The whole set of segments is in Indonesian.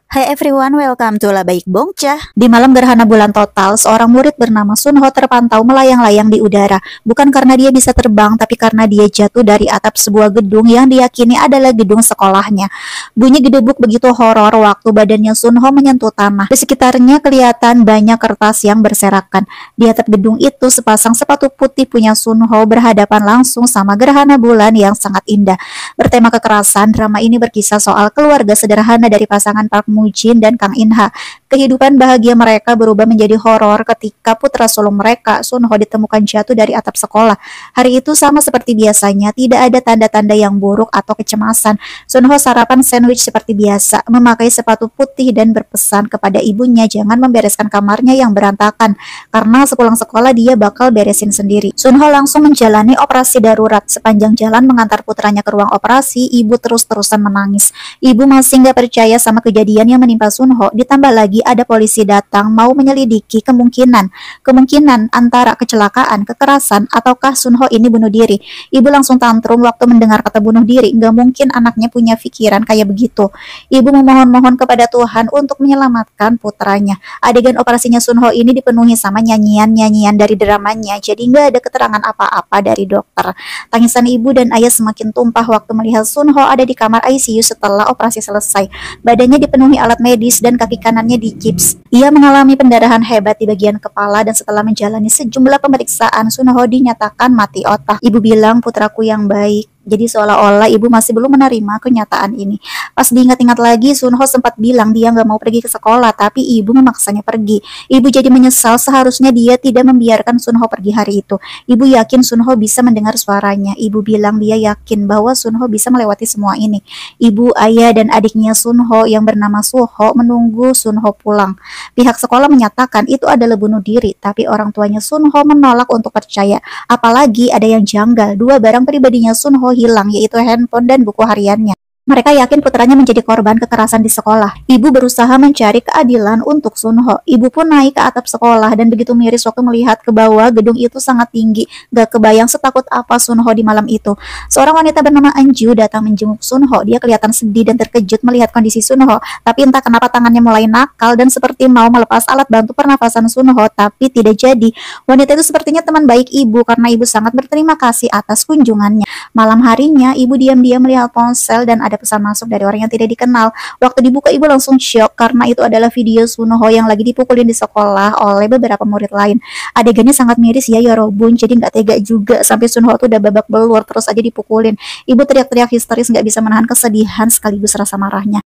Hai everyone, welcome to La Baik Bongcah. Di malam gerhana bulan total, seorang murid bernama Sunho terpantau melayang-layang di udara. Bukan karena dia bisa terbang, tapi karena dia jatuh dari atap sebuah gedung yang diyakini adalah gedung sekolahnya. Bunyi gedebuk begitu horor waktu badannya Sunho menyentuh tanah. Di sekitarnya kelihatan banyak kertas yang berserakan. Di atap gedung itu, sepasang sepatu putih punya Sunho berhadapan langsung sama gerhana bulan yang sangat indah. Bertema kekerasan, drama ini berkisah soal keluarga sederhana dari pasangan Park Jin dan Kang In-ha. Kehidupan bahagia mereka berubah menjadi horor ketika putra sulung mereka, Sunho, ditemukan jatuh dari atap sekolah. Hari itu sama seperti biasanya, tidak ada tanda-tanda yang buruk atau kecemasan. Sunho sarapan sandwich seperti biasa, memakai sepatu putih dan berpesan kepada ibunya jangan membereskan kamarnya yang berantakan, karena sepulang sekolah dia bakal beresin sendiri. Sunho langsung menjalani operasi darurat. Sepanjang jalan mengantar putranya ke ruang operasi, ibu terus-terusan menangis. Ibu masih nggak percaya sama kejadian yang menimpa Sunho, ditambah lagi ada polisi datang mau menyelidiki kemungkinan antara kecelakaan, kekerasan, ataukah Sunho ini bunuh diri. Ibu langsung tantrum waktu mendengar kata bunuh diri. Nggak mungkin anaknya punya pikiran kayak begitu. Ibu memohon-mohon kepada Tuhan untuk menyelamatkan putranya. Adegan operasinya Sunho ini dipenuhi sama nyanyian-nyanyian dari dramanya, jadi nggak ada keterangan apa-apa dari dokter. Tangisan ibu dan ayah semakin tumpah waktu melihat Sunho ada di kamar ICU setelah operasi selesai. Badannya dipenuhi alat medis dan kaki kanannya digips. Ia mengalami pendarahan hebat di bagian kepala dan setelah menjalani sejumlah pemeriksaan, Sunho dinyatakan mati otak. Ibu bilang, putraku yang baik. Jadi seolah-olah ibu masih belum menerima kenyataan ini. Pas diingat-ingat lagi, Sunho sempat bilang dia nggak mau pergi ke sekolah, tapi ibu memaksanya pergi. Ibu jadi menyesal, seharusnya dia tidak membiarkan Sunho pergi hari itu. Ibu yakin Sunho bisa mendengar suaranya. Ibu bilang dia yakin bahwa Sunho bisa melewati semua ini. Ibu, ayah, dan adiknya Sunho yang bernama Suho menunggu Sunho pulang. Pihak sekolah menyatakan itu adalah bunuh diri, tapi orang tuanya Sunho menolak untuk percaya. Apalagi ada yang janggal, dua barang pribadinya Sunho hilang, yaitu handphone dan buku hariannya. Mereka yakin putranya menjadi korban kekerasan di sekolah. Ibu berusaha mencari keadilan untuk Sunho. Ibu pun naik ke atap sekolah dan begitu miris waktu melihat ke bawah, gedung itu sangat tinggi. Gak kebayang setakut apa Sunho di malam itu. Seorang wanita bernama Anju datang menjenguk Sunho. Dia kelihatan sedih dan terkejut melihat kondisi Sunho. Tapi entah kenapa tangannya mulai nakal dan seperti mau melepas alat bantu pernafasan Sunho, tapi tidak jadi. Wanita itu sepertinya teman baik ibu karena ibu sangat berterima kasih atas kunjungannya. Malam harinya, ibu diam-diam melihat ponsel dan ada pesan masuk dari orang yang tidak dikenal. Waktu dibuka, ibu langsung syok karena itu adalah video Sunho yang lagi dipukulin di sekolah oleh beberapa murid lain. Adegannya sangat miris ya Yorobun, jadi nggak tega juga sampai Sunho tuh udah babak belur terus aja dipukulin. Ibu teriak-teriak histeris, nggak bisa menahan kesedihan sekaligus rasa marahnya.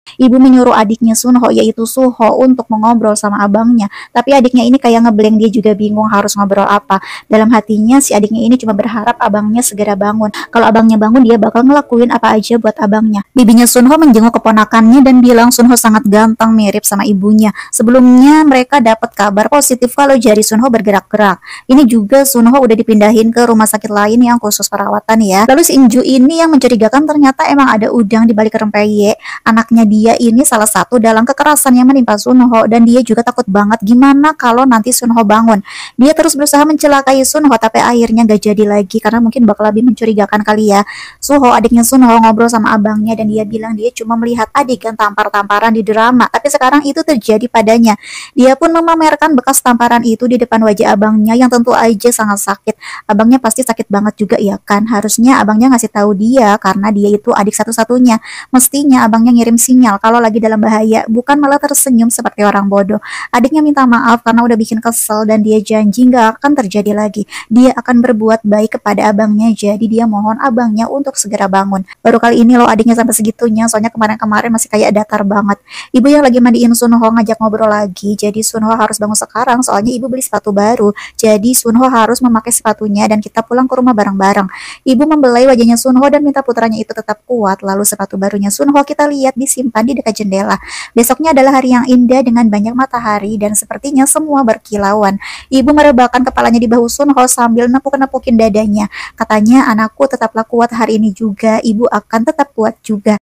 Ibu menyuruh adiknya Sunho, yaitu Suho, untuk mengobrol sama abangnya. Tapi adiknya ini kayak ngeblank, dia juga bingung harus ngobrol apa. Dalam hatinya si adiknya ini cuma berharap abangnya segera bangun. Kalau abangnya bangun, dia bakal ngelakuin apa aja buat abangnya. Bibinya Sunho menjenguk keponakannya dan bilang Sunho sangat ganteng, mirip sama ibunya. Sebelumnya mereka dapat kabar positif kalau jari Sunho bergerak-gerak. Ini juga Sunho udah dipindahin ke rumah sakit lain yang khusus perawatan ya. Lalu si Inju ini yang mencurigakan ternyata emang ada udang di balik rempeyek. Anaknya dia ini salah satu dalam kekerasan yang menimpa Sunho dan dia juga takut banget gimana kalau nanti Sunho bangun. Dia terus berusaha mencelakai Sunho tapi akhirnya gak jadi lagi karena mungkin bakal lebih mencurigakan kali ya. Suho, adiknya Sunho, ngobrol sama abangnya dan dia bilang dia cuma melihat adegan tampar-tamparan di drama, tapi sekarang itu terjadi padanya. Dia pun memamerkan bekas tamparan itu di depan wajah abangnya yang tentu aja sangat sakit. Abangnya pasti sakit banget juga ya kan. Harusnya abangnya ngasih tahu dia karena dia itu adik satu-satunya. Mestinya abangnya ngirim sinyal kalau lagi dalam bahaya, bukan malah tersenyum seperti orang bodoh. Adiknya minta maaf karena udah bikin kesel dan dia janji nggak akan terjadi lagi. Dia akan berbuat baik kepada abangnya, jadi dia mohon abangnya untuk segera bangun. Baru kali ini loh adiknya sampai segitunya, soalnya kemarin-kemarin masih kayak datar banget. Ibu yang lagi mandiin Sunho ngajak ngobrol lagi, jadi Sunho harus bangun sekarang soalnya ibu beli sepatu baru. Jadi Sunho harus memakai sepatunya dan kita pulang ke rumah bareng-bareng. Ibu membelai wajahnya Sunho dan minta putranya itu tetap kuat. Lalu sepatu barunya Sunho kita lihat disimpan di dekat jendela. Besoknya adalah hari yang indah dengan banyak matahari dan sepertinya semua berkilauan. Ibu merebahkan kepalanya di bahu Sunho sambil nepuk-nepukin dadanya. Katanya, anakku tetaplah kuat hari ini juga, ibu akan tetap kuat juga.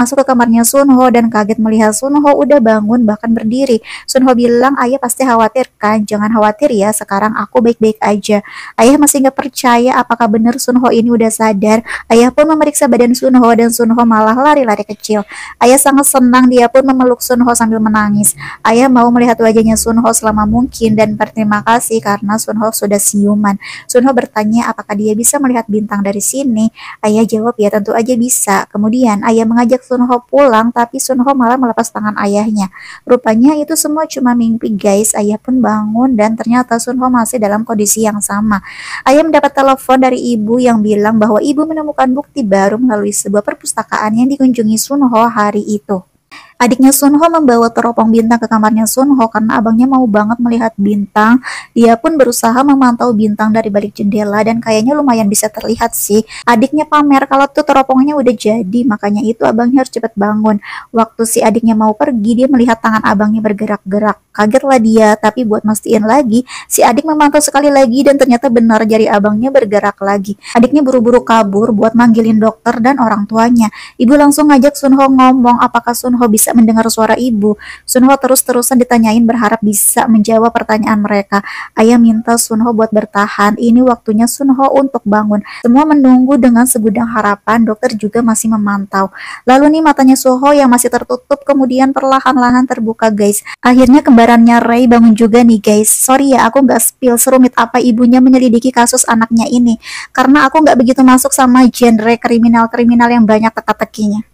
masuk ke kamarnya Sunho dan kaget melihat Sunho udah bangun bahkan berdiri. Sunho bilang, ayah pasti khawatir kan? Jangan khawatir ya, sekarang aku baik-baik aja. Ayah masih nggak percaya apakah benar Sunho ini udah sadar. Ayah pun memeriksa badan Sunho dan Sunho malah lari-lari kecil. Ayah sangat senang, dia pun memeluk Sunho sambil menangis. Ayah mau melihat wajahnya Sunho selama mungkin dan berterima kasih karena Sunho sudah siuman. Sunho bertanya apakah dia bisa melihat bintang dari sini. Ayah jawab ya tentu aja bisa. Kemudian ayah mengajak Sunho pulang tapi Sunho malah melepas tangan ayahnya. Rupanya itu semua cuma mimpi guys. Ayah pun bangun dan ternyata Sunho masih dalam kondisi yang sama. Ayah mendapat telepon dari ibu yang bilang bahwa ibu menemukan bukti baru melalui sebuah perpustakaan yang dikunjungi Sunho hari itu. Adiknya Sunho membawa teropong bintang ke kamarnya Sunho karena abangnya mau banget melihat bintang. Dia pun berusaha memantau bintang dari balik jendela dan kayaknya lumayan bisa terlihat sih. Adiknya pamer kalau tuh teropongnya udah jadi, makanya itu abangnya harus cepat bangun. Waktu si adiknya mau pergi, dia melihat tangan abangnya bergerak-gerak. Kagetlah dia, tapi buat mastiin lagi, si adik memantau sekali lagi dan ternyata benar jari abangnya bergerak lagi. Adiknya buru-buru kabur buat manggilin dokter dan orang tuanya. Ibu langsung ngajak Sunho ngomong apakah Sunho bisa mendengar suara ibu. Sunho terus-terusan ditanyain berharap bisa menjawab pertanyaan mereka. Ayah minta Sunho buat bertahan. Ini waktunya Sunho untuk bangun. Semua menunggu dengan segudang harapan. Dokter juga masih memantau. Lalu nih matanya Sunho yang masih tertutup kemudian perlahan-lahan terbuka guys. Akhirnya kembarannya Rei bangun juga nih guys. Sorry ya aku nggak spill serumit apa ibunya menyelidiki kasus anaknya ini. Karena aku nggak begitu masuk sama genre kriminal-kriminal yang banyak teka-tekinya.